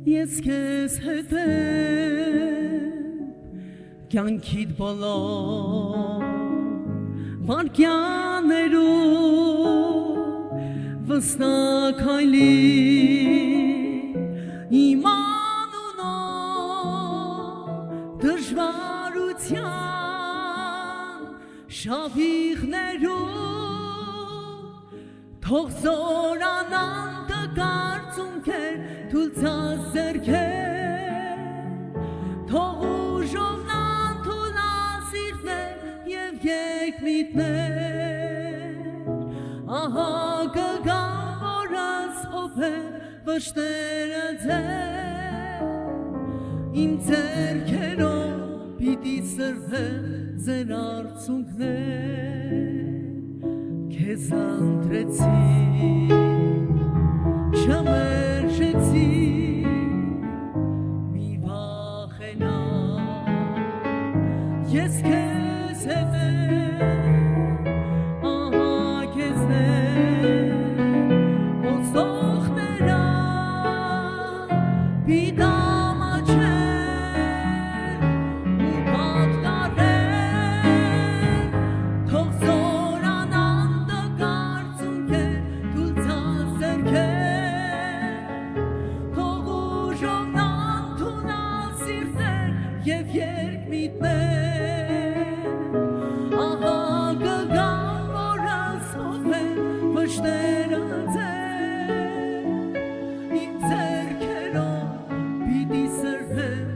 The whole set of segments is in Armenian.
Ես քեզ հետ կյանքիդ բոլոր վարքյաններում վստահ քայլի իմ անունով դժվարության շավիղներում թող զորանան տկարծունքեր թույլ ձեռքեր թող ուժովնան թուլասիրտներ և երկմիտներ ահա կգամ որ ասփոփեմ վշտերը ձեր իմ ձեռքերով պիտի սրբեմ ձեր արցունքներ քեզ ընտրեցի չմերժեցի մի վախենա ես քեզ հետ եմ ահա քեզ եմ ոսողներա պիտամ աչեր ու պատկարեր թող զորանան տկարծունքեր թույլ ձեռքեր թող ուժովնան թունասիրտներ և երկմիտներ ահա կգամ որ ասփոփեմ վշտերը ձեր իմ ձեռքերով պիտի սրբեմ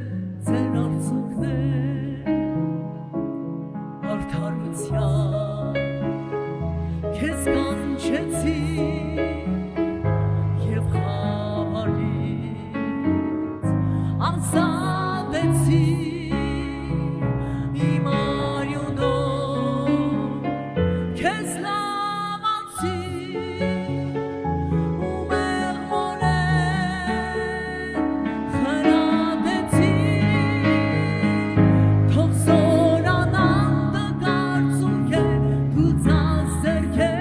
ձեր արցունքներ արդարության քեզ կանչեցի և խավարից ազատեցի իմ արյունով քեզ լավացի ու մեղմորեն խրատեցի թող զորանան տկարծունքեր թույլ ձեռքեր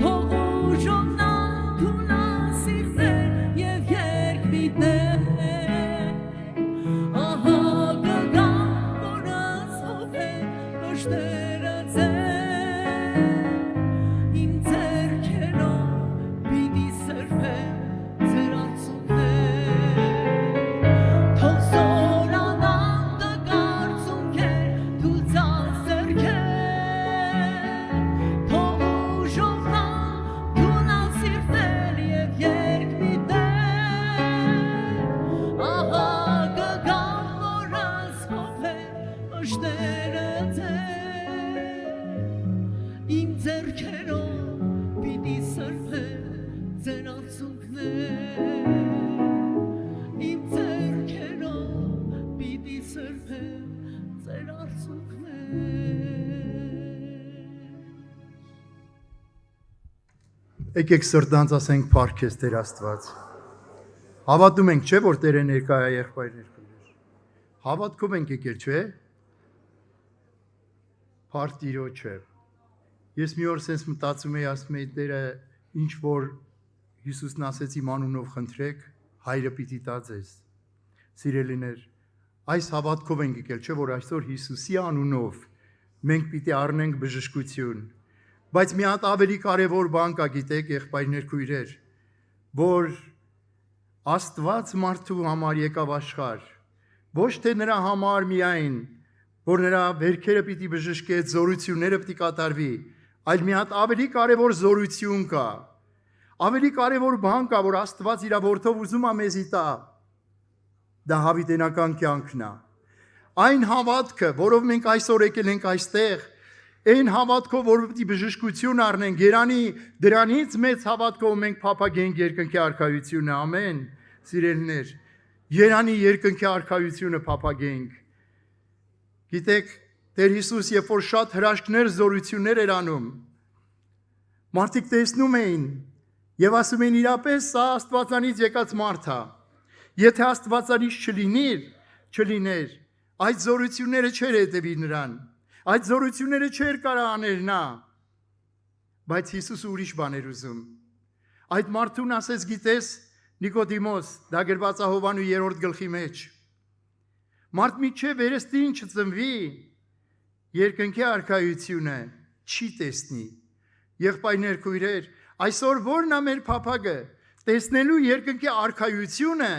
թող ուժովնան թուլասիրտներ և երկմիտներ ահա կգամ որ ասփոփեմ վշտերը ձեր իմ ձեռքերով պիտի սրբեմ ձեր արցունքներ թող զորանան տկարծունքեր թույլ ձեռքեր թող ուժովնան թուլասիրտներ և երկմիտներ ահա կգամ որ ասփոփեմ վշտերը ձեր իմ ձեռքերով պիտի սրբեմ ձեր արցունքներ իմ ձեռքերով պիտի սրբեմ ձեր արցունքներ Եկեք սրտանց ասենք փառք քեզ Տեր Աստված Հավատում ենք չէ որ Տերը ներկա է եղբայրներ քույրեր Հավատքով ենք եկել չէ Փառք Տիրոջը Ես մի օր sense մտածում էի ասում էի Տերը ինչ որ Հիսուսն ասեց իմ անունով խնդրեք հայրը պիտի տա ձեզ Սիրելիներ այս հավատքով ենք եկել չէ որ այսօր Հիսուսի անունով մենք պիտի առնենք բժշկություն բայց մի հատ ավելի կարևոր բան կա գիտեք եղբայրներ քույրեր որ Աստված մարդու համար եկավ աշխարհ ոչ թե նրա համար միայն որ նրա վերքերը պիտի բժշկեց զորությունները պիտի կատարվի այլ մի հատ ավելի կարևոր զորություն կա ավելի կարևոր բան կա որ Աստված իր որդով ուզում է մեզի տա դա հավիտենական կյանքն է այն հավատքը որով մենք այսօր եկել ենք այստեղ այն հավատքով որ պիտի բժշկություն առնենք Երանի դրանից մեծ հավատքով մենք փափագենք երկնքի արքայությունը ամեն սիրելիներ Երանի երկնքի արքայությունը փափագենք Գիտեք Տեր Հիսուս երբ որ շատ հրաշքներ զորություններ էր անում մարդիկ տեսնում էին եւ ասում էին իրապես սա Աստվածանից եկած մարդ է եթե Աստվածանից չլիներ այդ զորությունները չէր հետևի նրան այդ զորությունները չէր կարող անել նա բայց Հիսուսը ուրիշ բան էր ուզում Այդ մարդուն ասեց գիտես Նիկոդիմոս, դա գրված է Հովանու 3-րդ գլխի մեջ։ Մարդ միջև վերստին չծնվի, երկնքի արքայությունը չի տեսնի։ Եղբայրներ, քույրեր, այսօր ո՞րն է մեր փափագը, տեսնելու երկնքի արքայությունը,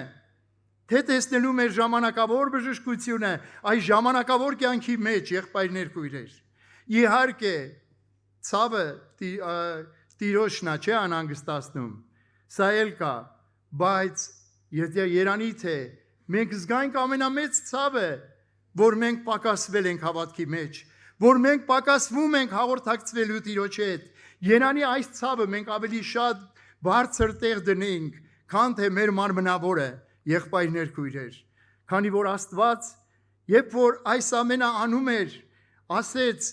թե տեսնելու մեր ժամանակավոր բժշկությունը, այս ժամանակավոր կյանքի մեջ, եղբայրներ, քույրեր։ Իհարկե, ցավը տիրոջն է, չէ՞ անհանգստացնում։ Սա էլ կա, բայց երանի թե մենք զգանք ամենամեծ ցավը, որ մենք պակասվել ենք հավատքի մեջ, որ մենք պակասվում ենք հաղորդակցվելու Տիրոջ հետ։ Երանի այս ցավը մենք ավելի շատ բարձր տեղ դնենք, քան թե մեր մարմնավորը, եղբայրներ, քույրեր։ Քանի որ Աստված, երբ որ այս ամենը անում էր, ասեց,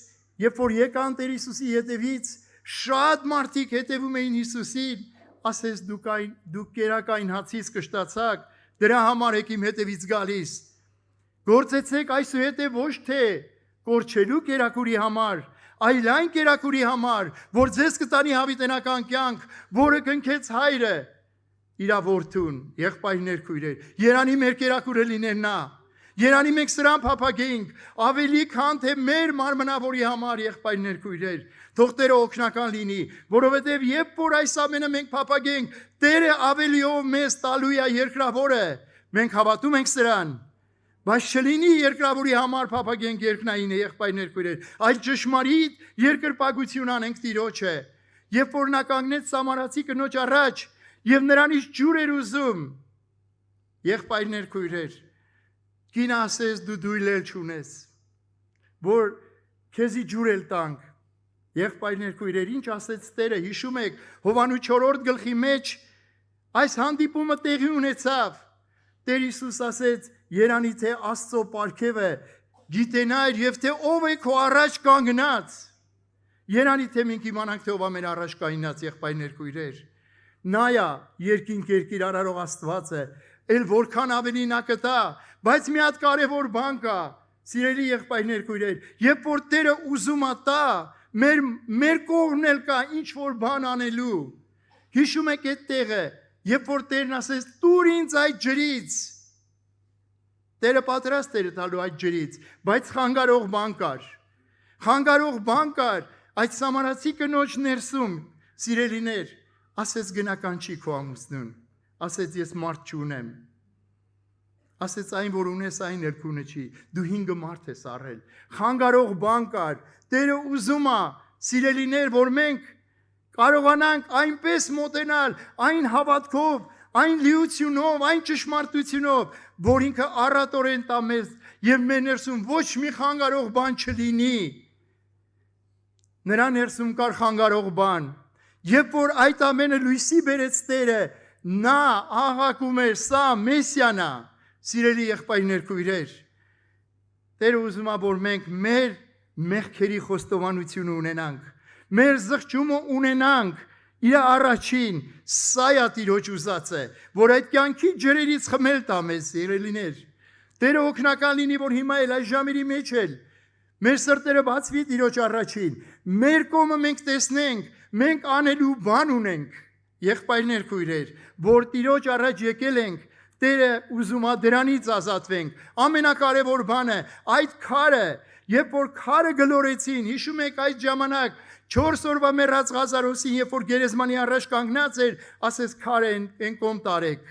երբ որ եկան Տեր Հիսուսի հետևից, շատ մարդիկ հետևում էին Հիսուսին, ասեց դուք կերակային հացից կշտացաք, դրա համար եք իմ հետևից գալիս։ Գործեցեք այսուհետև ոչ թե կորչելու կերակուրի համար, այլ այն կերակուրի համար, որ ձեզ կտանի հավիտենական կյանք, որը կնքեց Հայրը իր որդուն, եղբայրներ, քույրեր։ Երանի մեր կերակուրը լիներ նա։ Երանի մենք սրան փափագենք, ավելի քան թե մեր մարմնավորի համար, եղբայրներ, քույրեր։ Թող Տերը օգնական լինի, որովհետև երբ որ այս ամենը մենք փափագենք, Տերը ավելիով մեզ տալու է երկրավորը։ Մենք հավատում ենք սրան։ Բայց չլինի երկրավորի համար փափագենք երկնային եղբայրներ, քույրեր, այլ ճշմարիտ երկրպագություն անենք Տիրոջը։ Երբ որ նա կանգնեց Սամարացի կնոջ առաջ եւ նրանից ջուր էր ուզում, եղբայրներ, քույրեր, կինը ասեց դու դույլ էլ չունես, որ քեզի ջուր էլ տանք։ Եղբայրներ, քույրեր, ինչ ասեց Տերը, հիշում եք Հովանու 4-րդ գլխի մեջ այս հանդիպումը տեղի ունեցավ։ Տեր Հիսուս ասեց. երանի թե Աստծո պարգևը գիտենայր եւ թե ով է քո առաջ կանգնած։ Երանի թե մենք իմանանք թե ով է մեր առաջ կանգնած, եղբայրներ, քույրեր։ Նայա երկինք երկիր արարող Աստվածը, ել որքան ավելի նա կտա, բայց մի հատ կարևոր բան կա, սիրելի եղբայրներ, քույրեր, երբ որ Տերը ուզում է տա, մեր կողմն էլ կա ինչ որ բան անելու։ Հիշում եք այդ տեղը, երբ որ Տերն ասեց տուր ինձ այդ ջրից, Տերը պատրաստ էր տալու այդ ջրից, բայց խանգարող բան կար։ Խանգարող բան կար այդ Սամարացի կնոջ ներսում, սիրելիներ, ասեց գնական չի քո ամուսնուն, ասեց ես մարդ չունեմ, ասեց այն որ ունես այն էլ քունը չի, դու 5 մարդ ես առել։ Խանգարող բան կար, Տերը ուզում է, սիրելիներ, որ մենք կարողանանք այնպես մոտենալ այն հավատքով, այն լիությունով, այն ճշմարտությունով, որ ինքը առատորեն տա մեզ եւ մեր ներսում ոչ մի խանգարող բան չլինի։ Նրա ներսում կար խանգարող բան։ Երբ որ այդ ամենը լույսի բերեց Տերը, նա աղաղակում էր, սա Մեսիան է, սիրելի եղբայրներ, քույրեր։ Տերը ուզում է, որ մենք մեր մեղքերի խոստովանությունը ունենանք, մեր զղջումը ունենանք, իր առաջին, սա է Տիրոջ ուզածը, որ այդ կյանքի ջրերից խմել տա մեզ, սիրելիներ։ Տերը օգնական լինի, որ հիմա էլ այս ժամերի մեջ էլ մեր սրտերը բացվի Տիրոջ առաջին, մեր կողմը մենք տեսնենք, մենք անելու բան ունենք, եղբայրներ, քույրեր, որ Տիրոջ առաջ եկել ենք, Տերը ուզում է դրանից ազատվենք։ Ամենակարևոր բանը այդ քարը, երբ որ քարը գլորեցին, հիշում եք այդ ժամանակ 4 օրվա մեռած Ղազարոսին, երբ որ գերեզմանի առաջ կանգնած էր, ասեց քարը են կողմ տարեք։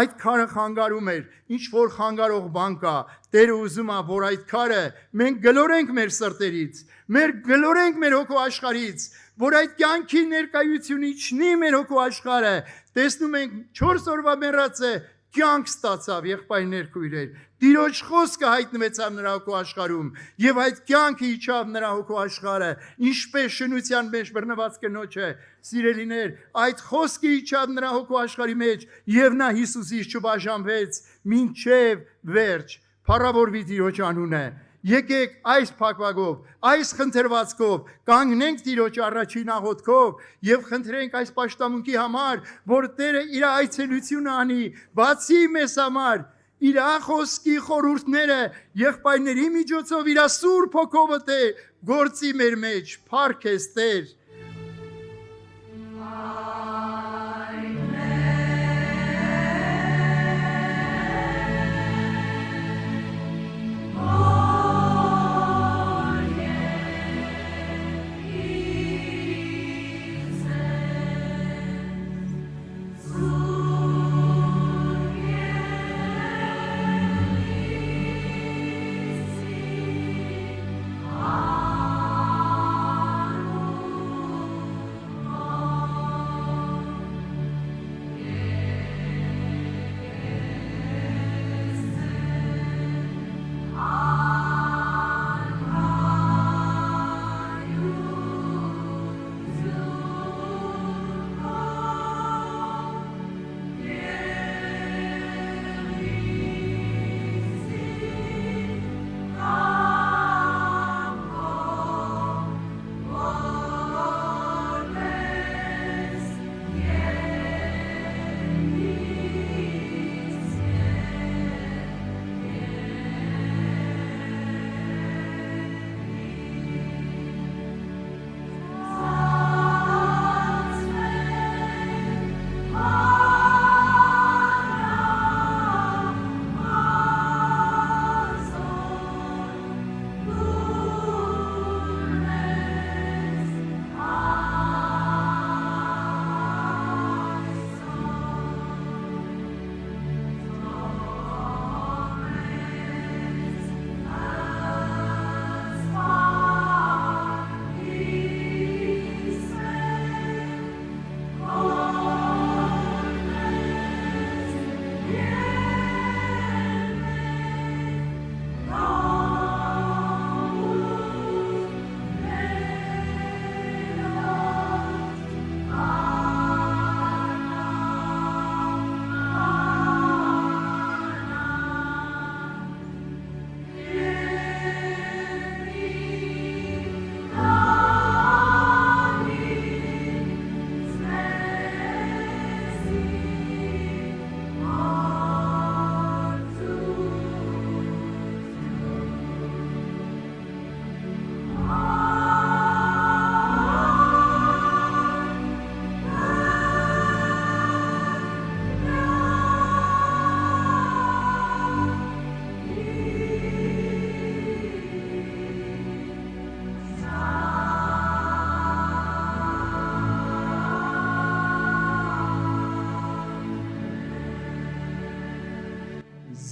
Այդ քարը խանգարում էր, ինչ որ խանգարող բան կա, Տերը ուզում է, որ այդ քարը մենք գլորենք մեր սրտերից, գլորենք մեր հոգու աշխարհից, որ այդ կյանքի ներկայությունը իջնի մեր հոգու աշխարհը։ Տեսնում ենք 4 օրվա մեռածը կյանք ստացավ, եղբայրներ, քույրեր։ Տիրոջ խոսքը հայտնվեցավ նրա հոգու աշխարհում եւ այդ կյանքը իջավ նրա հոգու աշխարհը, ինչպես շնության մեջ բռնված կնոջը, սիրելիներ, այդ խոսքը իջավ նրա հոգու աշխարհի մեջ եւ նա Հիսուսից չբաժանվեց մինչեւ վերջ։ Փառավորվի Տիրոջ անունը։ Եկեք այս փակվագով, այս խնդրվածքով կանգնենք Տիրոջ առաջին աղոթքով եւ խնդրենք այս պաշտամունքի համար, որ Տերը իր այցելությունը անի, բացի մեզ համար իր խոսքի խորհուրդները եղբայրների միջոցով իր սուրբ հոգով գործի մեր մեջ, փառք ես Տեր։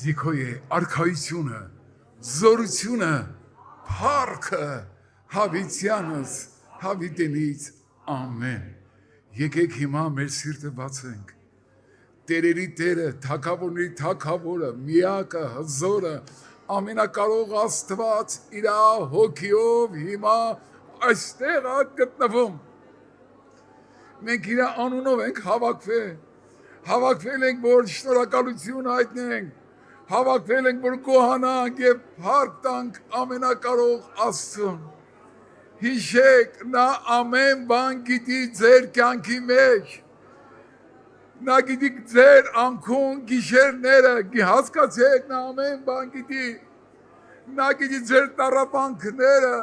Պիտի քո է արքայությունը, զորությունը, փառքը հավիտյանս, հավիտենից ամեն։ Եկեք հիմա մեր սիրտը բացենք։ Տերերի Տերը, թագավորների թագավորը, միակը, հզորը, ամենակարող Աստված իր հոգիով հիմա այստեղ է գտնվում։ Մենք իր անունով ենք հավաքվել ենք, որ շնորհակալություն հայտնենք, հավաքվել ենք, որ գոհանանք եւ փառք տանք ամենակարող Աստծուն։ Հիշեք, նա ամեն բան գիտի ձեր կյանքի մեջ։ Նա գիտի ձեր անքուն գիշերները, հասկացեք, նա ամեն բան գիտի։ Նա գիտի ձեր տառապանքները,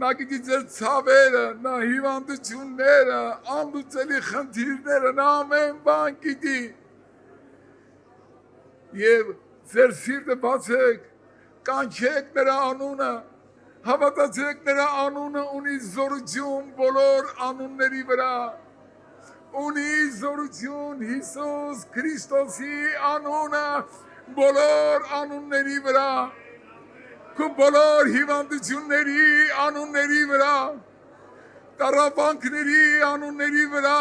նա գիտի ձեր ցավերը, նա հիվանդությունները, անլուծելի խնդիրները, նա ամեն բան գիտի։ Եվ ձեր սիրտը բացեք, կանչեք նրա անունը, հավատացեք նրա անունը ունի զորություն բոլոր անունների վրա։ Ունի զորություն Հիսուս Քրիստոսի անունը բոլոր անունների վրա, քո բոլոր հիվանդությունների անունների վրա, տառապանքների անունների վրա,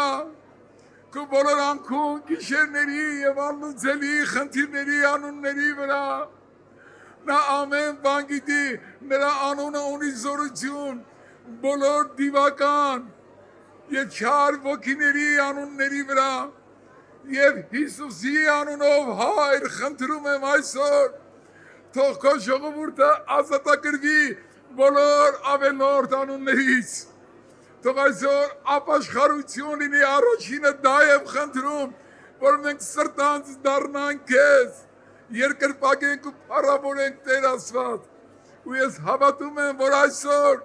քո բոլոր անքուն գիշերների եւ անլուծելի խնդիրների անունների վրա։ Նա ամեն բան գիտի, նրա անունը ունի զորություն բոլոր դիվական եւ չար ոգիների անունների վրա, եւ Հիսուսի անունով Հայր խնդրում եմ այսօր, թող քո ժողովուրդը ազատագրվի բոլոր ավելորդ անուններից, թող այսօր ապաշխարություն լինի, առաջինը դա եմ խնդրում, որ մենք սրտանց դառնանք քեզ, երկրպագենք ու փառավորենք Տեր Աստված, ու ես հավատում եմ, որ այսօր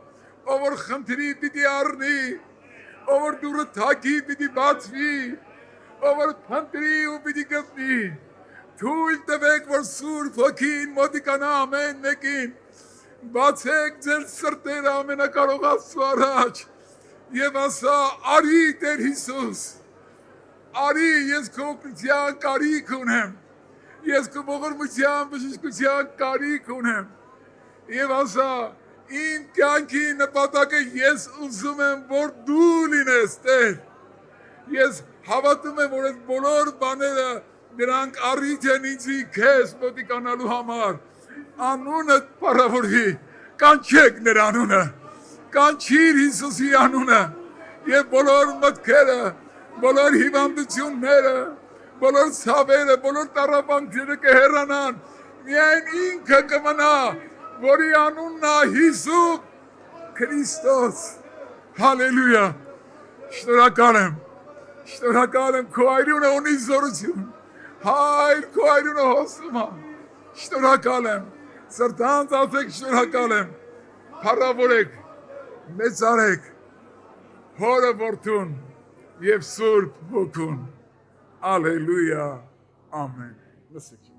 ով որ խնդրի պիտի առնի, ով որ դուրը թակի պիտի բացվի, ով որ փնտրի ու պիտի գտնի, թույլ տվեք, որ Սուրբ Հոգին մոտիկանա ամեն մեկին, բացեք ձեր սրտերը ամենակարող Աստծու առաջ եւ ասա, արի Տեր Հիսուս, արի, ես քո օգնության կարիք ունեմ, ես քո ողորմության բժշկության կարիք ունեմ, եւ ասա, իմ կյանքի նպատակը ես ուզում եմ, որ դու լինես Տեր, ես հավատում եմ, որ այդ բոլոր բաները դրանք առիթ են ինձի քեզ մոտիկանալու համար, անունդ փառավորվի, կանչեք նրա անունը, կանչիր Հիսուսի անունը եւ բոլոր մտքերը, բոլոր հիվանդությունները, բոլոր ցավերը, բոլոր տառապանքները կհեռանան, միայն ինքը կմնա, որի անունն է Հիսուս Քրիստոս, հալելույա, շնորհակալ եմ, քո այրունը ունի զորություն, Հայր, քո այրունը հոսում է, շնորհակալ եմ, սրտանց ասեք շնորհակալ եմ, փառավորեք, մեծարեք, Հորը Որդուն եւ Սուրբ Հոգուն, ալելույա, ամեն, լսեք։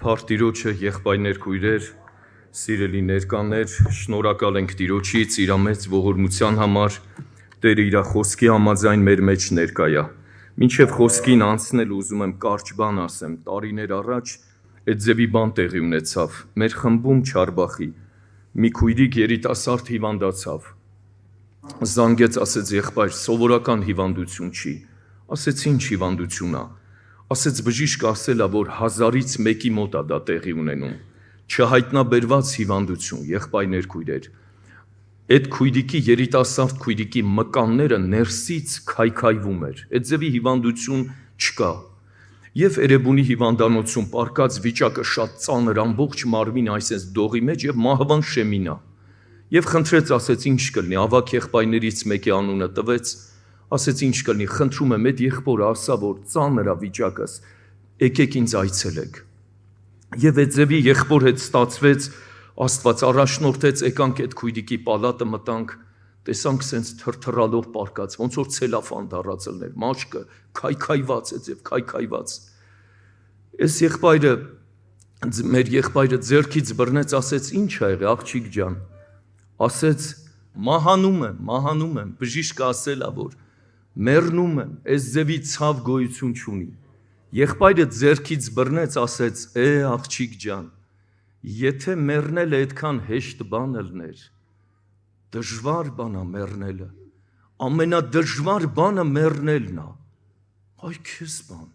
Փառք Տիրոջը, եղբայրներ, քույրեր, սիրելի ներկաներ, շնորհակալ ենք Տիրոջից իր մեծ ողորմության համար, Տերը իր խոսքի համաձայն մեր մեջ ներկայա։ Մինչև խոսքին անցնել ուզում եմ կարճ բան ասեմ, տարիներ առաջ այդ ձևի բան տեղի ունեցավ, մեր խմբում Չարբախի, մի քույրիկ երիտասարդ հիվանդացավ, զանգեց, ասեց եղբայր, սովորական հիվանդություն չի, ասեց ինչ հիվանդություն է, ասեց բժիշկը ասել է, որ 1000-ից մեկի մոտ է դա տեղի ունենում, չհայտնաբերված հիվանդություն, եղբայրներ, քույրեր, այդ քույրիկի երիտասարդ քույրիկի մկանները ներսից քայքայվում էր, այդ ձևի հիվանդություն չկա, եւ Էրեբունի հիվանդանոցում պարկած վիճակը շատ ծանր, ամբողջ մարմին այսպես դողի մեջ եւ մահվան շեմին է, եւ խնդրեց, ասեց ինչ կլինի, ավակ եղբայրներից մեկի անունը տվեց, ասեց ինչ կլինի, խնդրում եմ այդ եղբորը ասա, որ ծանր է վիճակս, եկեք ինձ այցելեք, եւ այդ ձևի եղբոր հետ ստացվեց, Աստված առաջնորդեց, եկանք այդ քույրիկի պալատը մտանք, տեսանք սենց թրթռալով պարկած, ոնց որ ցելոֆան դարածելներ, մաշկը քայքայված է ձև, քայքայված։ Այս եղբայրը, մեր եղբայրը ձեռքից բռնեց, ասեց, ինչ ա եղել, աղջիկ ջան։ Ասեց, մահանում եմ, բժիշկը ասել ա, որ մեռնում եմ, այս ձևի ցավ գոյություն չունի։ Եղբայրը ձեռքից բռնեց, ասեց, աղջիկ ջան, եթե մեռնելը այդքան հեշտ բան ելներ, դժվար բան է մեռնելը, ամենադժվար բանը մեռնելն է, այ քեզ բան,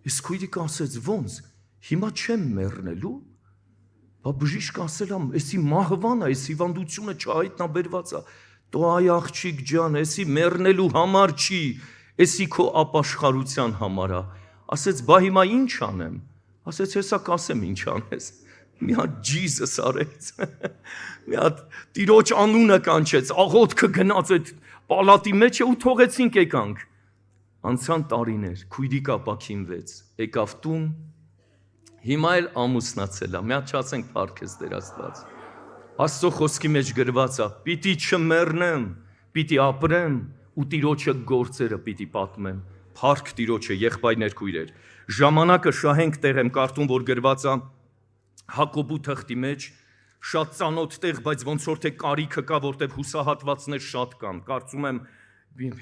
ես քույրիկը ասեց, ոնց, հիմա չեմ մեռնելու, բա բժիշկը ասել եմ, էսի մահվան է, էս հիվանդությունը չհայտնաբերված է, դու այ աղջիկ ջան, էսի մեռնելու համար չի, էսի քո ապաշխարության համար է, ասեց, բա հիմա ինչ անեմ, ասեց, հեսա կասեմ ինչ անես, մի հատ Jesus արեց, մի հատ Տիրոջ անունը կանչեց, աղոթքը գնաց այդ պալատի մեջ ու թողեցինք եկանք, անցան տարիներ, քույրիկ ապաքինվեց, եկավ տուն, հիմա էլ ամուսնացել է, մի հատ չասենք փառքես Տեր Աստված, Աստծո խոսքի մեջ գրված է, պիտի չմեռնեմ, պիտի ապրեմ ու Տիրոջը գործերը պիտի պատմեմ, փառք Տիրոջը, եղբայրներ, քույրեր, ժամանակը շահենք տեղ եմ կարդում, որ գրված է Հակոբու թղթի մեջ շատ ծանոթ տեղ, բայց ոնց որ թե կարիքը կա, որտեղ հուսահատվածներ շատ կան, կարծում եմ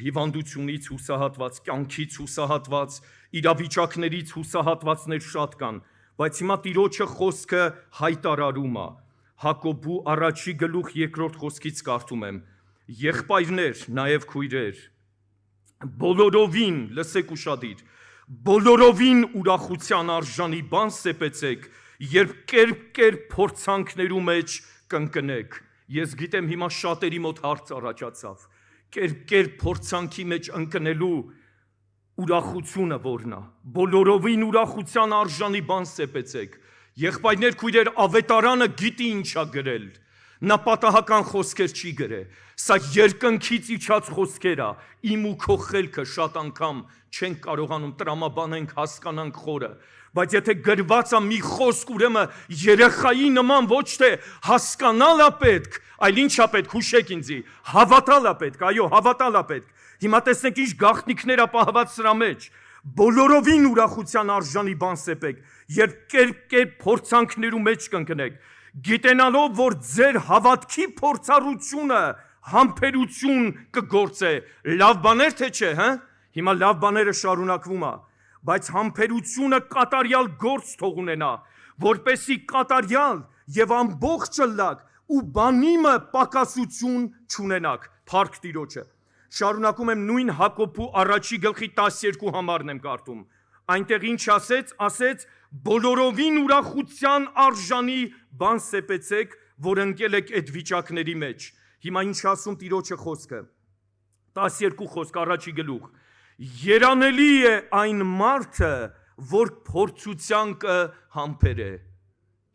հիվանդությունից հուսահատված, կյանքից հուսահատված, իրավիճակներից հուսահատվածներ շատ կան, բայց հիմա Տիրոջը խոսքը հայտարարում է, Հակոբու առաջի գլուխ 2-րդ խոսքից կարդում եմ, եղբայրներ, նաև քույրեր, բոլորովին, լսեք ուշադիր, բոլորովին ուրախության արժանի բան սեպեցեք, երբ կերպ փորձանքներու մեջ կընկնեք, ես գիտեմ հիմա շատերի մոտ հարց առաջացավ, կերպ փորձանքի մեջ ընկնելու ուրախությունը որն է, բոլորովին ուրախության արժանի բան սեպեցեք, եղբայրներ քույրեր ավետարանը գիտի ինչ ա գրել, նա պատահական խոսքեր չի գրել, սա երկնքից իջած խոսքեր ա, իմ ու քո խելքը շատ անգամ չենք կարողանում տրամաբանենք, հասկանանք խորը, բայց եթե գրված է մի խոսք, ուրեմն երեխայի նման ոչ թե հասկանալ է պետք, այլ ինչ է պետք, հուշեք ինձի, հավատալ է պետք, այո, հավատալ է պետք, հիմա տեսնեք ինչ գաղտնիքներ ա պահված սրա մեջ, բոլորովին ուրախության արժանի բան սեպեք, երբ կերպ փորձանքներու մեջ կընկնեք, գիտենալով, որ ձեր հավատքի փորձառությունը համբերություն կգործե, լավ բաներ թե չէ, հա? Հիմա լավ բաները շարունակվում է, բայց համբերությունը կատարյալ գործ թող ունենա, որպեսի կատարյալ եւ ամբողջ ըլլակ ու բանիմը պակասություն չունենաք, փառք Տիրոջը։ Շարունակում եմ նույն Հակոբու առաջի գլխի 12 համարն եմ կարդում։ Այնտեղ ինչ ասեց, բոլորովին ուրախության արժանի բան սեպեցեք, որ ընկել եք այդ վիճակների մեջ։ Հիմա ինչ ասում Տիրոջը խոսքը։ 12 խոսք առաջի գլուխ։ Երանելի է այն մարդը, որ փորձության կհամբերե։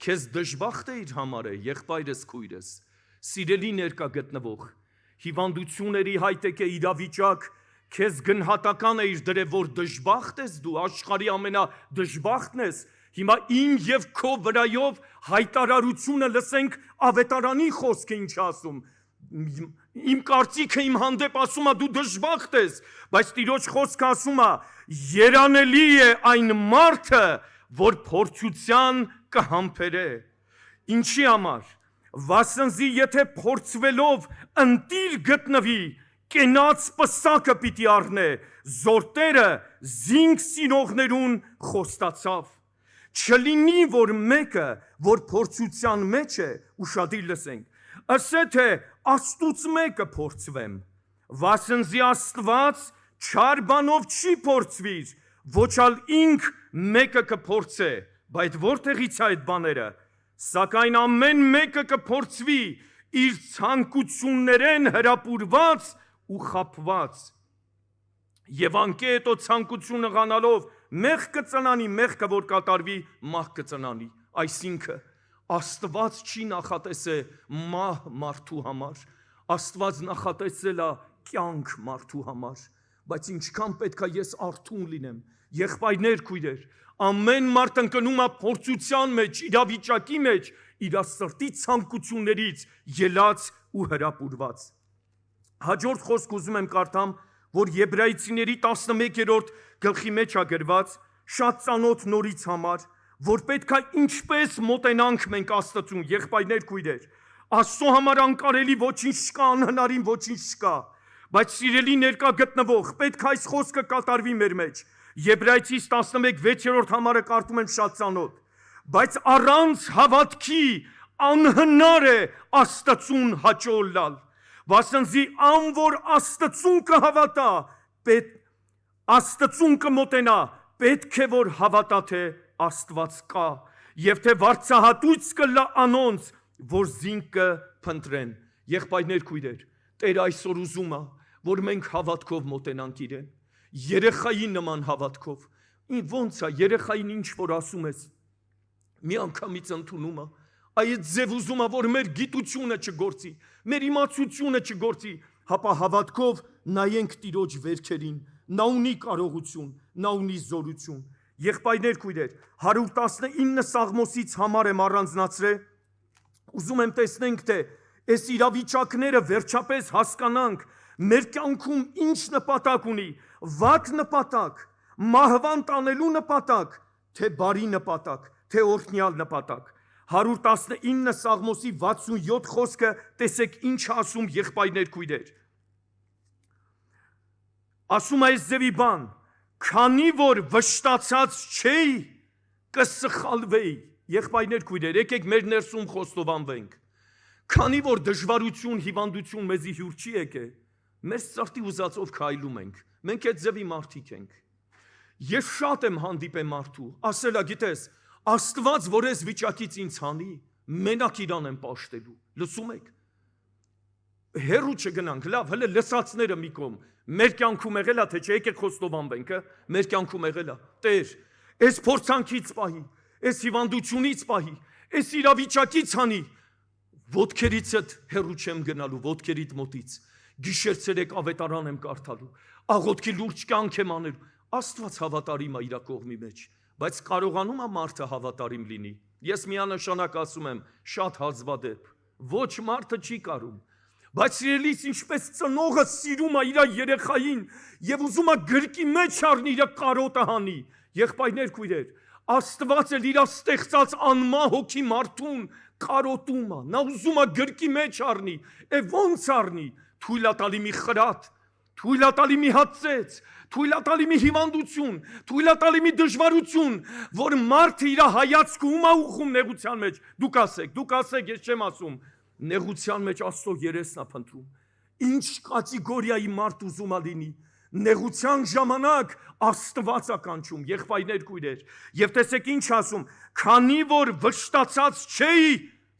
Քեզ դժբախտ է իր համար է, եղբայրս քույրս, սիրելի ներկա գտնվող, հիվանդությունների հայտեք է իրավիճակ, քեզ գնահատական է իր դրե, որ դժբախտ ես դու, աշխարհի ամենադժբախտն ես, հիմա իմ եւ քո վրայով հայտարարությունը լսենք ավետարանի խոսքը ինչ ասում, իմ կարծիքը իմ հանդեպ ասում է դու դժբախտ ես, բայց Տիրոջ խոսքը ասում է երանելի է այն մարդը, որ փորձության կհամբերե։ Ինչի համար։ Վասնզի եթե փորձվելով ընտիր գտնվի, կենաց պսակը պիտի առնե, զորտերը զինք սիրողներուն խոստացավ։ Չլինի, որ մեկը, որ փորձության մեջ է, ուշադիր լսենք, ասե թե Աստուծո մեկը փորձվեմ, վասնզի Աստված չար բանով չի փորձվիր, ոչալ ինք մեկը կփորձե, բայց որտեղից է այդ բաները, սակայն ամեն մեկը կփորձվի իր ցանկություններեն հրապուրված ու խաբված, եւ անկե հետո ցանկությունը ղանալով մեղ կծնանի, մեղքը որ կատարվի, մահ կծնանի, այսինքն Աստված չի նախատեսե մահ մարդու համար, Աստված նախատեսել է կյանք մարդու համար, բայց ինչքան պետք է ես արթուն լինեմ, եղբայրներ, քույրեր, ամեն մարդ ընկնում է փորձության մեջ, իրավիճակի մեջ, իր սրտի ցանկություններից ելած ու հրապուրված։ Հաջորդ խոսք ուզում եմ կարդամ, որ Եբրայեցիների 11-րդ գլխի մեջ է գրված, շատ ծանոթ նորից համար, որ պետք է ինչպես մոտենանք մենք Աստծուն, եղբայրներ, քույրեր, Աստծո համար անկարելի ոչինչ չկա, անհնարին ոչինչ չկա, բայց սիրելի ներկա գտնվող, պետք է այս խոսքը կատարվի մեր մեջ։ Եբրայեցիս 11-6-րդ համարը կարդում եմ շատ ծանոթ, բայց առանց հավատքի անհնար է Աստծուն հաճո լալ, վասնզի ան որ Աստծուն կհավատա, Աստծուն կմոտենա, պետք է որ հավատա թե Աստված կա, եւ թե վարձահատույց կլա անոնց, որ զինքը փնտրեն։ Եղբայրներ, քույրեր, Տեր այսօր ուզում է, որ մենք հավատքով մոտենանք իրեն, երեխայի նման հավատքով։ Ոնց է երեխային ինչ որ ասում ես, մի անգամից ընդունում է, այդ ձև ուզում է, որ մեր գիտությունը չգործի, մեր իմացությունը չգործի, հապա հավատքով նայենք Տիրոջ վերքերին, նա ունի կարողություն, նա ունի զորություն։ Եղբայրներ, քույրեր, 119 Սաղմոսից համար եմ առանձնացրել, ուզում եմ տեսնենք, թե այս իրավիճակները վերջապես հասկանանք, մեր կյանքում ինչ նպատակ ունի, վատ նպատակ, մահվան տանելու նպատակ, թե բարի նպատակ, թե օրհնյալ նպատակ։ 119 Սաղմոսի 67 խոսքը տեսեք ինչ ասում եղբայրներ, քույրեր։ Ասում է այս ձևի բան, քանի որ վշտացած չէի, կսխալվեի։ Եղբայրներ, քույրեր, եկեք մեր ներսում խոստովանվենք։ Քանի որ դժվարություն, հիվանդություն մեզի հյուր չի եկել, մեր սրտի ուզածով քայլում ենք։ Մենք այդ ձևի մարդիկ ենք։ Ես շատ եմ հանդիպել մարդու, ասելա, գիտես, Աստված, որ ես վիճակից ինձ հանի, մենակ իրան եմ պաշտելու։ Լսում եք։ Հերու չգնանք, լավ, հələ լսածները մի կողմ։ Մեր կյանքում եղել է, թե չէ, եկեք խոստովանվենք, մեր կյանքում եղել է։ Տեր, այս փորձանքից պահի, այս հիվանդությունից պահի, այս իրավիճակից հանի, ոտքերիցդ հերու չեմ գնալու, ոտքերիդ մոտից։ Գիշեր ցերեկ ավետարան եմ կարդալու, աղոթքի լուրջ կյանք եմ անելու։ Աստված հավատարիմ է իր կողմի մեջ, բայց կարողանում է մարդը հավատարիմ լինի։ Ես միանշանակ ասում եմ, շատ հազվադեպ, ոչ մարդը չի կարում։ Բայց սիրելիս ինչպես ծնողը սիրում է իր երեխային եւ ուզում է գրկի մեջ առնի իր կարոտը հանի։ Եղբայրներ, քույրեր, Աստված էլ իր ստեղծած անմա հոգի մարդուն կարոտում է։ Նա ուզում է գրկի մեջ առնի, ոնց առնի, թույլատալի մի խրատ, թույլատալի մի հացեց, թույլատալի մի հիվանդություն, թույլատալի մի դժվարություն, որ մարդը իր հայացքը ում է ուղղում նեղության մեջ։ Դուք ասեք, ես չեմ ասում, նեղության մեջ Աստծո երեսն է փնտրում։ Ինչ կատեգորիայի մարդ ուզում է լինի, նեղության ժամանակ Աստված է կանչում, եղբայրներ, քույրեր, եւ տեսեք ինչ ասում, քանի որ վշտացած չէի,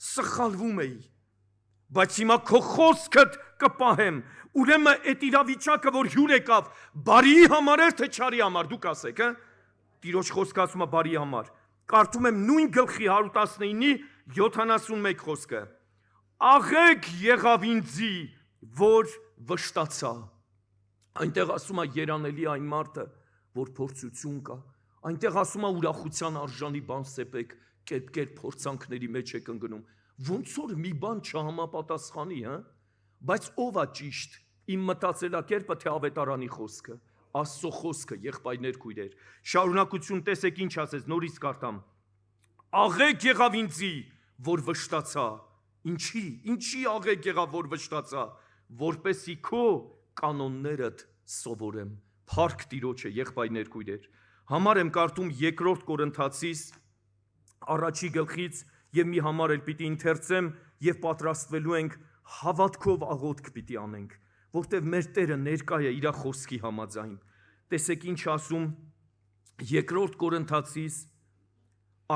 սխալվում էի, բայց հիմա քո խոսքդ կպահեմ, ուրեմն այդ իրավիճակը, որ հյուր եկավ, բարի համար էր, թե չարի համար, դուք ասեք, Տիրոջ խոսքը ասում է բարի համար։ Կարդում եմ նույն գլխի 119-ի 71 խոսքը։ Աղեք եղավ ինձի, որ վշտացա։ Այնտեղ ասում է երանելի այն մարդը, որ փորձություն կա։ Այնտեղ ասում է ուրախության արժանի բան սեպեք, կերպ փորձանքների մեջ եք ընկնում։ Ոնց որ մի բան չհամապատասխանի, բայց ով է ճիշտ, իմ մտածելակերպը թե ավետարանի խոսքը։ Աստծո խոսքը, եղբայրներ քույրեր։ Շարունակություն տեսեք ինչ ասեց, նորից կարդամ։ Աղեք եղավ ինձի, որ վշտացա։ Ինչի աղեք եղավ, որ վշտացա, որպեսի քո կանոններդ սովորեմ։ Փառք Տիրոջը, եղբայրներ քույրեր։ Համար եմ կարդում 2 Կորինթացիս առաջի գլխից եւ մի համար էլ պիտի ընթերցեմ եւ պատրաստվելու ենք հավատքով աղոթք պիտի անենք, որտեւ մեր Տերը ներկա է իր խոսքի համաձայն։ Տեսեք ինչ ասում 2 Կորինթացիս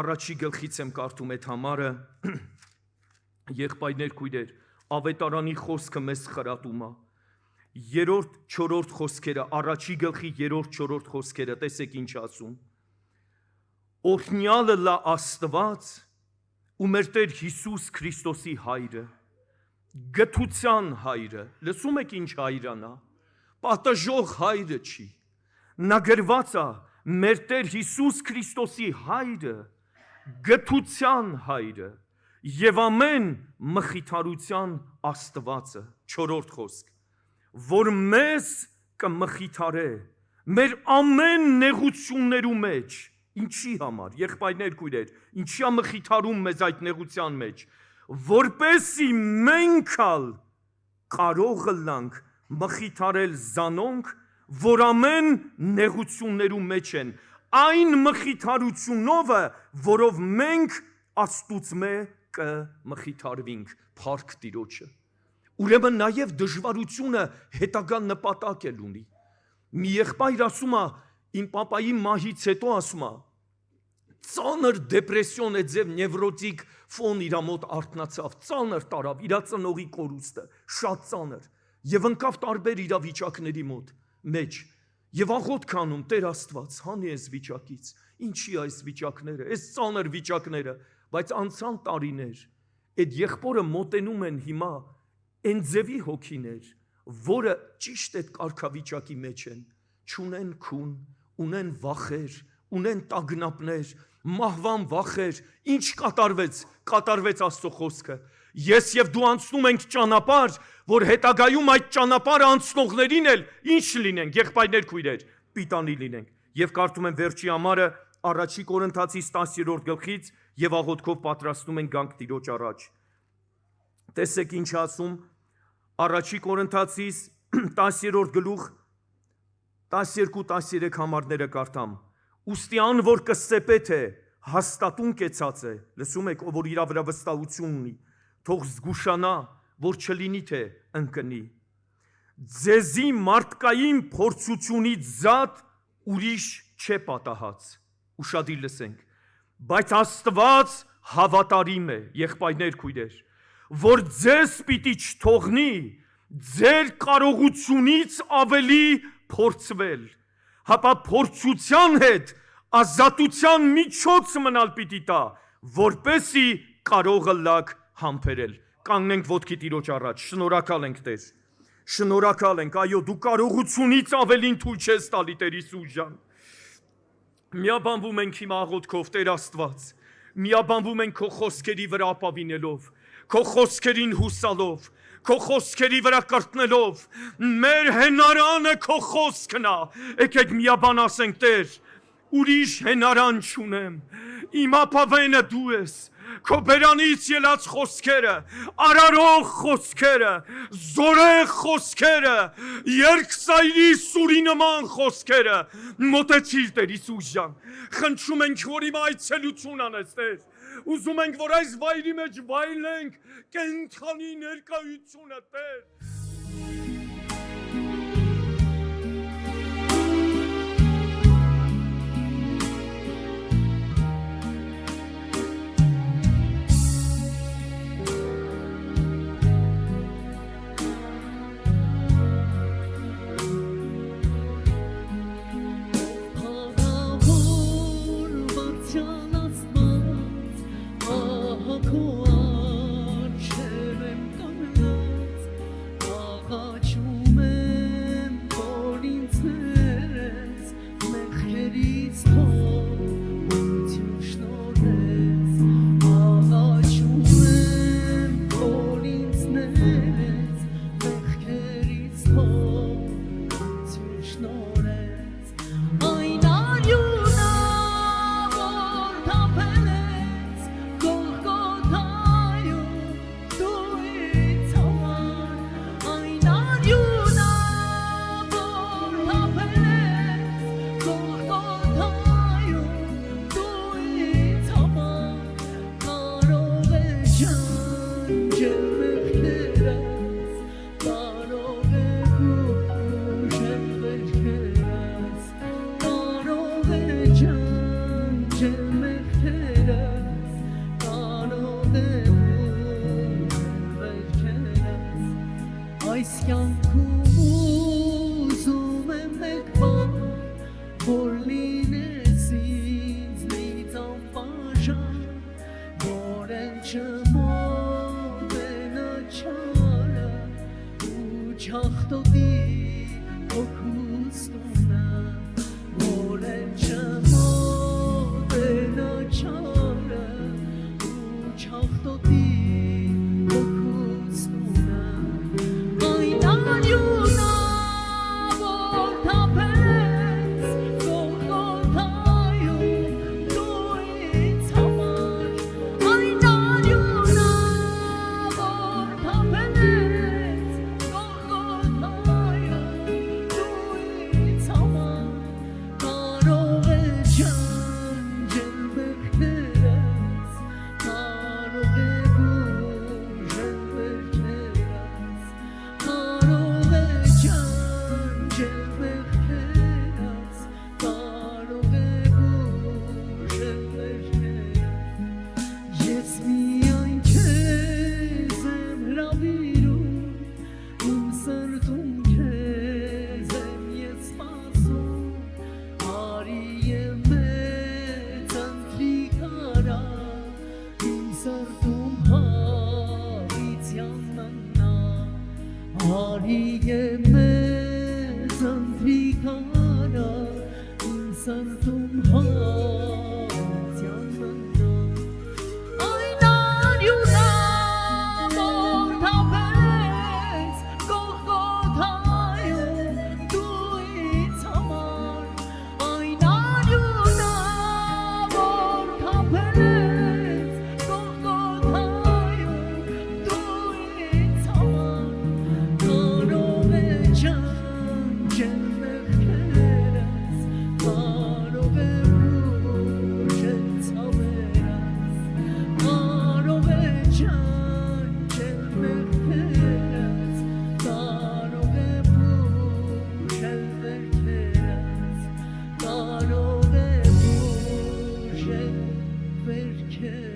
առաջի գլխից եմ կարդում այդ համարը։ Եղբայրներ քույրեր, ավետարանի խոսքը մեզ խրատում է։ 3-4 խոսքերը, առաջի գլխի 3-4 խոսքերը, տեսեք ինչ ասում։ Օրհնյալը լա Աստված ու մեր Տեր Հիսուս Քրիստոսի հայրը, գթության հայրը, լսում եք ինչ հայրանա, պատժող հայրը չի, նա գրված է մեր Տեր Հիսուս Քրիստոսի հայրը, գթության հայրը եւ ամեն մխիթարության Աստվածը, 4 խոսք, որ մեզ կմխիթարե մեր ամեն նեղություններու մեջ, ինչի համար, եղբայրներ քույրեր, ինչի է մխիթարում մեզ այդ նեղության մեջ, որպեսի մենք ալ կարող լանք մխիթարել զանոնք, որ ամեն նեղություններու մեջ են, այն մխիթարությունով, որով մենք Աստուծմե կմխիթարվինք, փառք Տիրոջը։ Ուրեմն նաև դժվարությունը հետագա նպատակ էլ ունի։ Մի եղբայր ասում է, իմ պապայի մահից հետո ասում է, ծանր դեպրեսիոն է ձև նևրոտիկ ֆոն իր մոտ արթնացավ, ծանր տարավ իր ծնողի կորուստը, շատ ծանր, եւ ընկավ տարբեր իրավիճակների մեջ, եւ աղոթք անում Տեր Աստված, հանի այս վիճակից, ինչի այս վիճակները, այս ծանր վիճակները, բայց անցան տարիներ, այդ եղբորը մոտենում են հիմա այն ձևի հոգիներ, որը ճիշտ այդ կարգավիճակի մեջ են, չունեն քուն, ունեն վախեր, ունեն տագնապներ, մահվան վախեր, ինչ կատարվեց Աստծո խոսքը։ Ես եւ դու անցնում ենք ճանապարհ, որ հետագայում այդ ճանապարհը անցնողներին էլ ինչ լինենք, եղբայրներ քույրեր, պիտանի լինենք։ Եվ կարդում եմ վերջի համարը առաջի Կորինթացիս 10-րդ գլխից եւ աղոթքով պատրաստում ենք գանք Տիրոջ առաջ։ Տեսեք ինչ ասում առաջի Կորինթացիս 10-րդ գլուխ 12-13 համարները կարդամ։ Ուստի ան որ կսեպե թե հաստատուն կեցած է, լսում եք, ով որ իր վրա վստահություն ունի, թող զգուշանա, որ չլինի թե ընկնի։ Ձեզի մարդկային փորձությունից զատ ուրիշ չէ պատահած։ Ուշադիր լսենք։ Բայց Աստված հավատարիմ է, եղբայրներ քույրեր, որ ձեզ պիտի չթողնի ձեր կարողությունից ավելի փորձվել, հապա փորձության հետ ազատության միջոց մնալ պիտի տա, որպեսի կարող լաք համբերել։ Կանգնենք ոտքի Տիրոջ առաջ, շնորհակալ ենք Տեր, շնորհակալ ենք, այո, դու կարողությունից ավելին թույլ չես տալի Տեր Հիսուս ջան։ Միաբանվում ենք հիմա աղոթքով Տեր Աստված, միաբանվում ենք քո խոսքերի վրա ապավինելով, քո խոսքերին հուսալով, քո խոսքերի վրա կրտնելով, մեր հենարանը քո խոսքն է։ Եկեք միաբան ասենք Տեր, ուրիշ հենարան չունեմ, իմ ապավենը դու ես, քո բերանից ելած խոսքերը, արարող խոսքերը, զորեղ խոսքերը, երկսայրի սուրի նման խոսքերը, մոտեցիր Տեր Հիսուս ջան, խնդրում ենք, որ իմ այցելություն անես Տեր, ուզում ենք, որ այս վայրի մեջ վայելենք կենդանի ներկայությունը Տեր։ Շնորհ լինես ինձ նից անպաշան, որ են չմոտենա չարը, ու չախտոտի հոգուս տունը, որ են չմոտենա չարը, ու չախտոտի հոգուս տունը, այն արյունը, որ թափեց Գողգոթայում դու ինձ համար, այն արյունը, որ թափեց Գողգոթայում դու ինձ համար, կարող է ջանջել մեղքերս, կարող է բուժել վերքերս, կարող է ջանջել մեղքերս, կարող է բուժել վերքերս, ես միայն քեզ եմ հրավիրում, իմ սրտում քեզ եմ ես սպասում, արի եմ մեծ ընթրիքարա, իմ սրտում հավիտյան մնա, արի եմ մեծ ընթրիքարա, իմ սրտում հավիտյան մնա, այն արյունը, որ թափեց Գողգոթայում դու ինձ համար, այն արյունը, որ թափեց Գողգոթայում դու ինձ համար, կարող է ջանջել մեղքերս, կարող է բուժել ցավերս, կարող է ջանջել մեղքերս, կարող է բուժել վերքերս, կարող է բուժել վերքերս.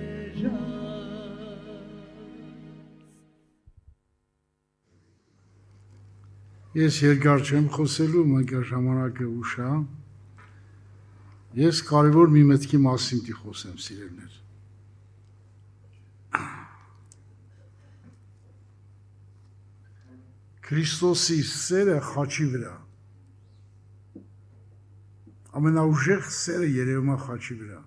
Ես երկար չեմ խոսելու, մենք ժամանակը ուշ է։ Ես կարևոր մի մտքի մասին պիտի խոսեմ, սիրելիներ։ Քրիստոսի սերը խաչի վրա։ Ամենաուժեղ սերը երևում է խաչի վրա։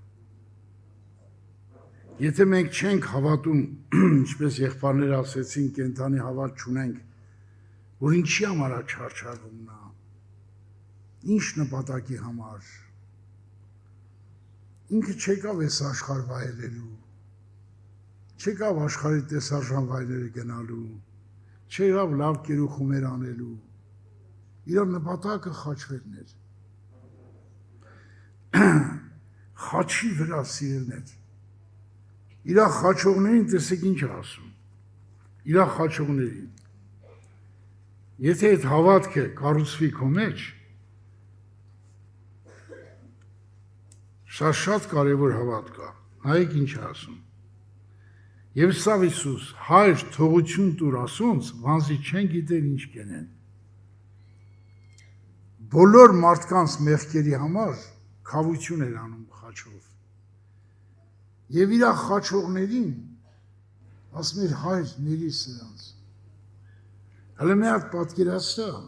Եթե մենք չենք հավատում, ինչպես եղբայրները ասեցին, կենդանի հավատ չունենք, որ ինչի համար է չարչարվում նա, ինչ նպատակի համար, ինքը չեկավ այս աշխարհ վայելելու, չեկավ աշխարհի տեսարժան վայրերը գնալու, չեկավ լավ կերուխումեր անելու, իր նպատակը խաչվելն էր, խաչի վրա սիրելներ, իր խաչողներին տեսեք ինչ է ասում, իր խաչողներին, եթե այդ հավատքը կառուցվի քո մեջ, շատ կարևոր հավատ կա, նայեք ինչ է ասում, և սավ Իսուս, հայր թողություն տուր ասոնց, վանզի չեն գիտեր ինչ կենեն, բոլոր մարդկանց մեղքերի համար քավություն էր անում խաչով, և իր խաչողներին, ասում էր հայր ների սրանց, հələ մի հատ պատկերացրա,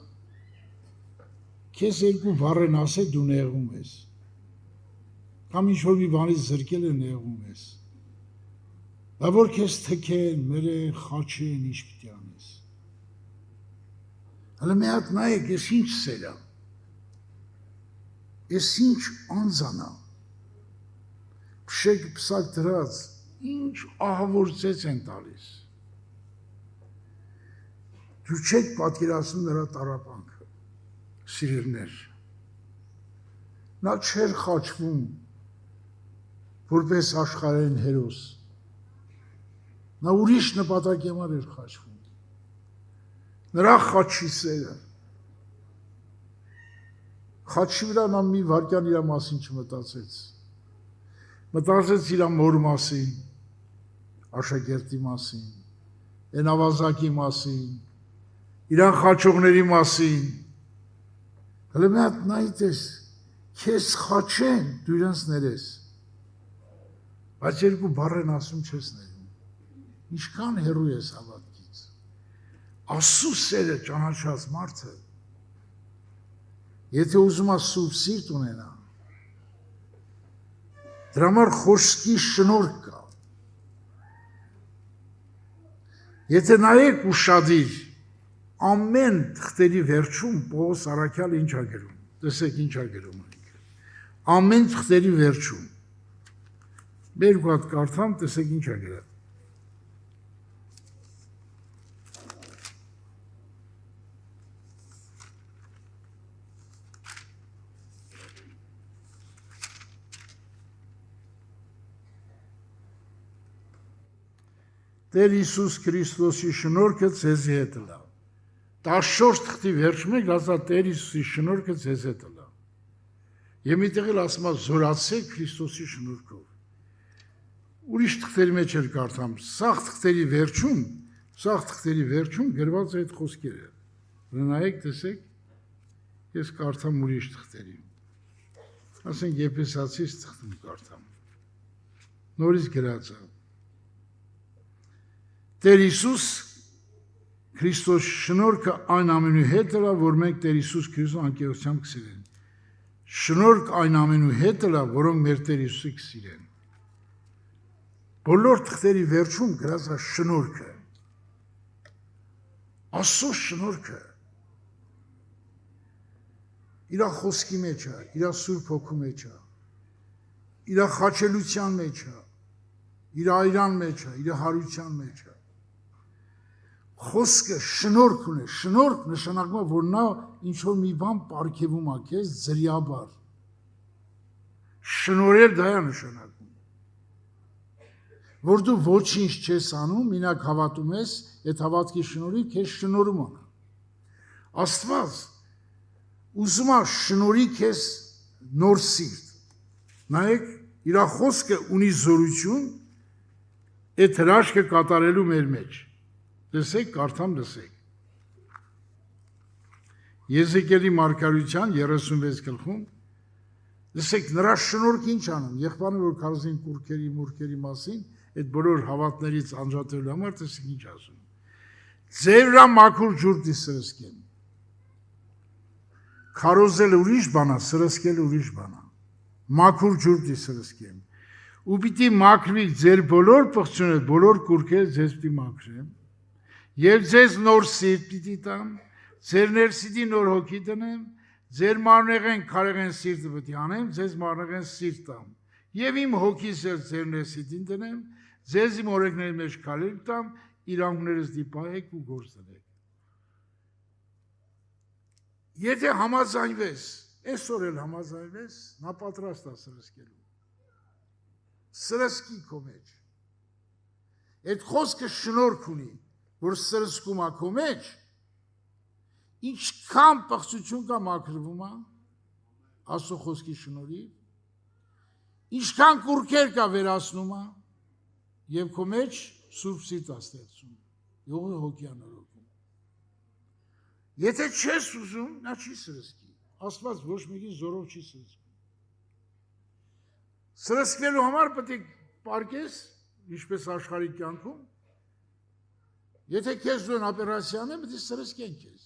քեզ երկու բառեն ասե դու նեղում ես, կամ ինչ-որ մի բանից զրկել է նեղում ես, դա որ քեզ թքեն, մերեն, խաչեն, ինչ պիտի անես, հələ մի հատ նայեք, ես ինչ սեր է, ես ինչ անձան է, փշեք պսակ դրած, ինչ ահավոր ծեց են տալիս, դու չեք պատկերացնում նրա տառապանքը, սիրելիներ, նա չէր խաչվում, որպես աշխարհային հերոս, նա ուրիշ նպատակի համար էր խաչվում, նրա խաչի սերը, խաչի վրա նա մի վարկյան իր մասին չմտածեց, մտածեց իր մոր մասին, աշակերտի մասին, են ավազակի մասին, իրան խաչողների մասին, հələ մի հատ նայից ես, քեզ խաչեն, դու իրենց ներես։ Բայց երկու բառ են ասում չես ներում։ Ինչքան հեռու ես հավատքից։ Աստծո սերը ճանաչած մարդը, եթե ուզում է սուրբ սիրտ ունենա, դրա համար խոսքի շնորհք կա։ Եթե նայեք ուշադիր, ամեն թղթերի վերջում Պողոս առաքյալը ինչ ա գրում։ Տեսեք ինչ ա գրում։ Ամեն թղթերի վերջում։ Մեր գոհատ կարդամ, տեսեք ինչ ա գրում։ Տեր Հիսուս Քրիստոսի շնորհքը ձեզի հետ լա։ 14 թղթի վերջում է գազա Տեր Հիսուսի շնորհքը ձեզ հետ լա։ Եվ միտեղ էլ ասում է զորացեք Քրիստոսի շնորհքով։ Ուրիշ թղթերի մեջ էլ կարդամ, սաղ թղթերի վերջում գրված է այդ խոսքերը։ Նայեք, տեսեք, ես կարդամ ուրիշ թղթերի։ Ասենք Եփեսացիս թղթում կարդամ։ Նորից գրած է։ Տեր Հիսուս Քրիստոս շնորհքը այն ամենու հետ լա, որ մենք Տեր Հիսուս Քրիստոս անկեղծությամբ կսիրեն։ Շնորհք այն ամենու հետ լա, որոնք մեր Տեր Հիսուսի կսիրեն։ Բոլոր թղթերի վերջում գրած է շնորհքը։ Աստծո շնորհքը։ Իր խոսքի մեջ է, իր Սուրբ Հոգու մեջ է, իր խաչելության մեջ է, իր այրան մեջ է, իր հարության մեջ է։ Խոսքը շնորհք ունի, շնորհք նշանակում է, որ նա ինչ-որ մի բան պարգևում է քեզ ձրիաբար։ Շնորհել դա է նշանակում։ Որ դու ոչինչ չես անում, մենակ հավատում ես, այդ հավատքի շնորհիվ քեզ շնորհում անա։ Աստված ուզում է շնորհի քեզ նոր սիրտ։ Նայեք, իր խոսքը ունի զորություն այդ հրաշքը կատարելու մեր մեջ։ Տեսեք, կարդամ լսեք։ Եզեկիելի մարգարության 36 գլխում լսեք նրա շնորհքը ինչ անում։ Եղբայրը որ քարոզին կուրքերի մուրքերի մասին, այդ բոլոր հավատներից անջատելու համար տեսեք ինչ ասում։ Ձեր վրա մաքուր ջուր դիսրսկեն։ Քարոզել ուրիշ բան է, սրսկել ուրիշ բան է։ Մաքուր ջուր դիսրսկեն։ Ու պիտի մաքրվի ձեր բոլոր պղծունները, բոլոր կուրքերը ձեզ պիտի մաքրեմ։ Եվ ձեզ նոր սիրտ պիտի տամ, ձեր ներսիդի նոր հոգի տնեմ, ձեր մարմնեղեն քարեղեն սիրտը պիտի անեմ, ձեզ մարմնեղեն սիրտ տամ։ Եվ իմ հոգիս ձեր ներսիդին տնեմ, ձեզ իմ օրենքների մեջ քարեր տամ, իրանքներս դիպահեք ու գործ դնեք։ Եթե համաձայնվես, այսօր էլ համաձայնվես, նա պատրաստ է սրսկելու։ Սրսկի քո մեջ։ Այդ խոսքը շնորհք ունի, որ սրսկում է քո մեջ, ինչքան պղծություն կա մաքրվում է, Աստծո խոսքի շնորհիվ, ինչքան կուրքեր կա վերացնում է, եւ քո մեջ սուրբ սիրտ է ստեղծում, յողի հոգի անորոգում։ Եթե չես ուզում, նա չի սրսկի, Աստված ոչ մեկին զորով չի սրսկում։ Սրսկելու համար պետք է պարկես, ինչպես աշխարհի կյանքում, եթե քեզ դու օպերացիան է, պետք է սրսկեն քեզ։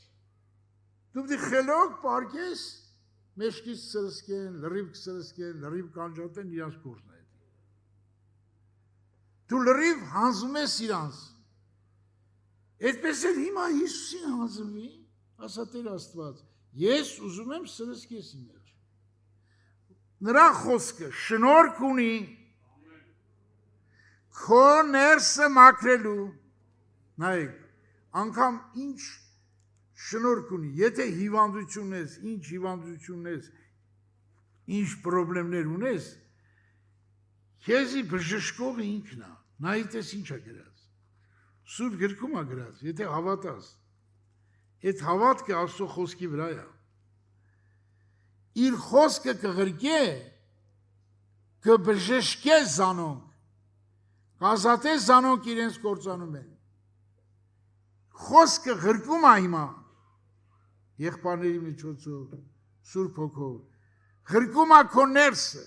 Դու պետք է խելոք պարկես, մեջքից սրսկեն, լրիվ կսրսկեն, լրիվ կանջատեն իրանց գործն է։ Դու լրիվ հանձնում ես իրանց։ Այդպես էլ հիմա Հիսուսին հանձնվի, ասա Տեր Աստված, ես ուզում եմ սրսկես իմ մեջ։ Նրա խոսքը շնորհք ունի քո ներսը մաքրելու։ Նայեք, անգամ ինչ շնորհք ունի, եթե հիվանդություն ես, ինչ հիվանդություն ես, ինչ պրոբլեմներ ունես, քեզի բժշկողը ինքն է, նայիտես ինչ է գրած, Սուրբ գրքում է գրած, եթե հավատաս, այդ հավատքը Աստծո խոսքի վրա է, իր խոսքը կղրկե, կբժշկե զանոնք, կազատե զանոնք իրենց կործանում են, խոսքը ղրկում է հիմա, եղբայրների միջոցով, Սուրբ Հոգով, Ղրկում է քո ներսը,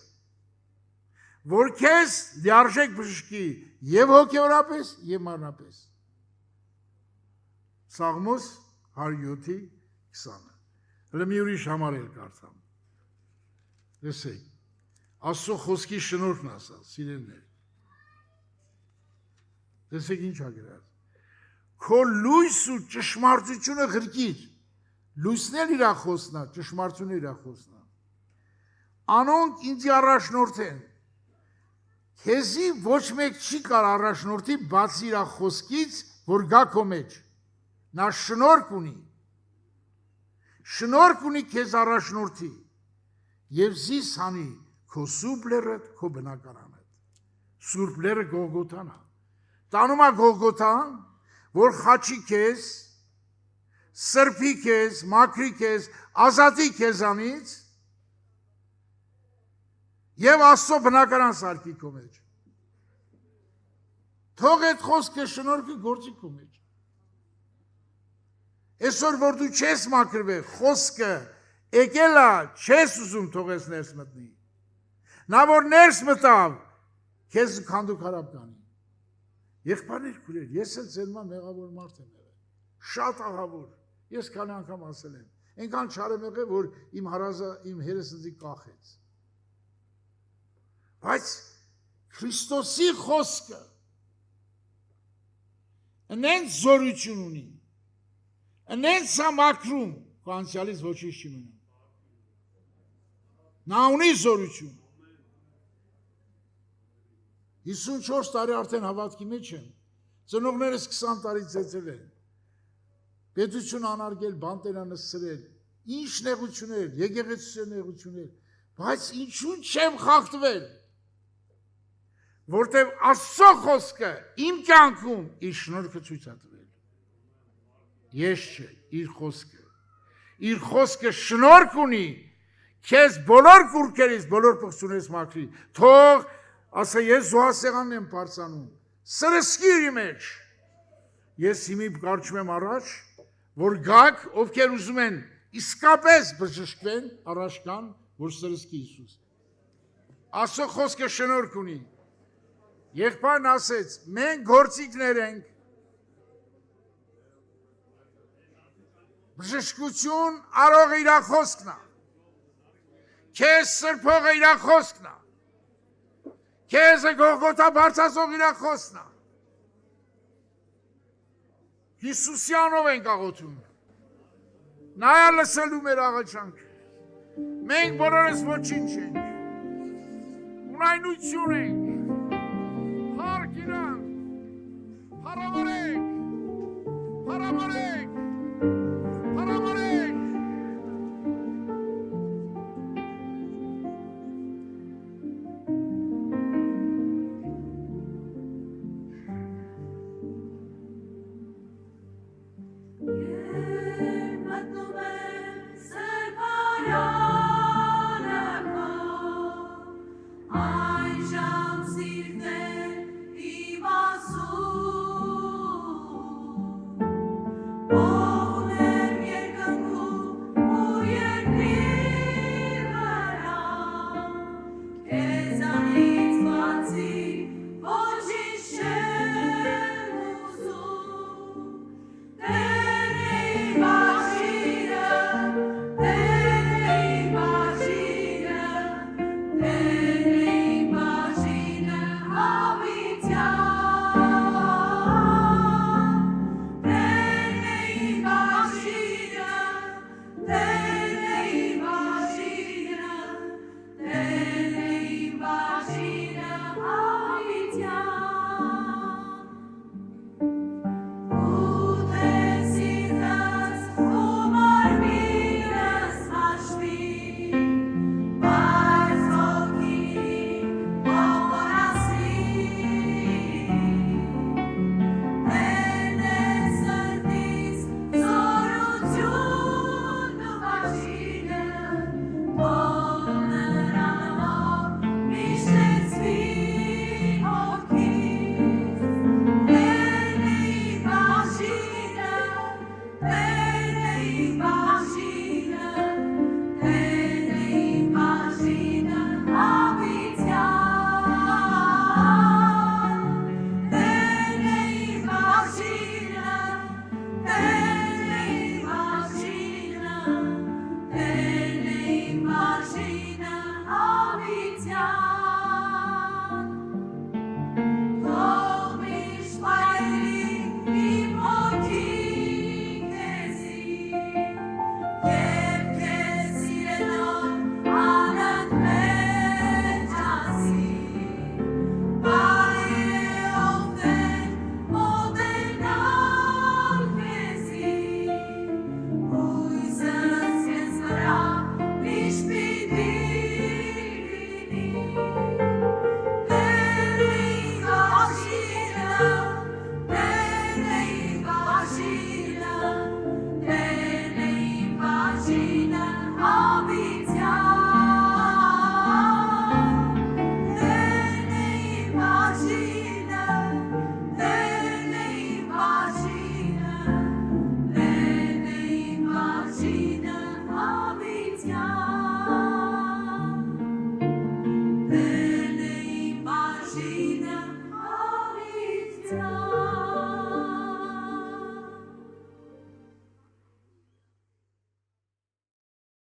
որ քեզ լիարժեք բժշկի եւ հոգեորապես եւ մարմնապես։ Սաղմոս 107:20։ Հələ մի ուրիշ համար էլ կարդամ։ Լսեք, Աստծո խոսքի շնորհքն ասած, սիրելիներ։ Լսեք ինչ ա գրած։ Քո լույս ու ճշմարտությունը ղրկիր։ Լույսն էլ իր խոսնա, ճշմարտությունը իր խոսնա։ Անոնք ինձ առաջնորդեն։ Քեզի ոչ մեկ չի կար առաջնորդի բացի իր խոսքից, որ գա քո մեջ։ Նա շնորհք ունի։ Շնորհք ունի քեզ առաջնորդի եւ զիս հանի քո սուրբ լերը քո բնակարանը։ Սուրբ լերը Գողգոթան է։ Տանում է Գողգոթան, որ խաչի քեզ, սրբի քեզ, մաքրի քեզ, ազատի քեզանից եւ Աստծո բնակարան սարքի քո մեջ։ Թող այդ խոսքը շնորհքը գործի քո մեջ։ Այսօր որ դու չես մաքրվել, խոսքը եկել է, չես ուզում թող ես ներս մտնի։ Նա որ ներս մտավ, քեզ քանդու քարապ կանի։ Եղբայրներ քուրեր, ես էլ ձերմա մեղավոր մարդ եմ եղել։ Շատ ահավոր։ Ես քանի անգամ ասել եմ։ Այնքան չար եմ եղել, որ իմ հարազը իմ հերս ինձ կախեց։ Բայց Քրիստոսի խոսքը այնց զորություն ունի։ Այնց է մաքրում, քո անցյալից ոչինչ չի մնում։ Նա ունի զորություն։ 54 տարի արդեն հավատքի մեջ եմ, ծնողներս 20 տարի ծեծել են, պետություն անարգել, բանտերա նսրել, ինչ նեղություններ, եկեղեցու նեղություններ, բայց ինչու չեմ խախտվել, որտև Աստծո խոսքը իմ կյանքում իր շնորհքը ցույց է տվել։ Ես չէ, իր խոսքը շնորհք ունի, քեզ բոլոր կուրքերից, բոլոր պղծուներից մաքրի, թող ասա ես զոհասեղանն եմ բարձանում, սրսկի մեջ, ես հիմի կարճում եմ առաջ, որ գաք, ովքեր ուզում են իսկապես բժշկվեն, առաջ կան, որ սրսկի Հիսուս։ Աստծո խոսքը շնորհք ունի։ Եղբայրն ասեց, մենք գործիքներ ենք, բժշկություն արողը իր խոսքն է, քեզ սրբողը իր խոսքն է, քեզ Գողգոթա բարձրացող իր խոսքն է։ Հիսուսյանով ենք աղոթում։ Նա է լսելու մեր աղաչանքը։ Մենք բոլորս ոչինչ ենք։ Ունայնություն ենք։ Հարկ իրան։ Հարամարեք։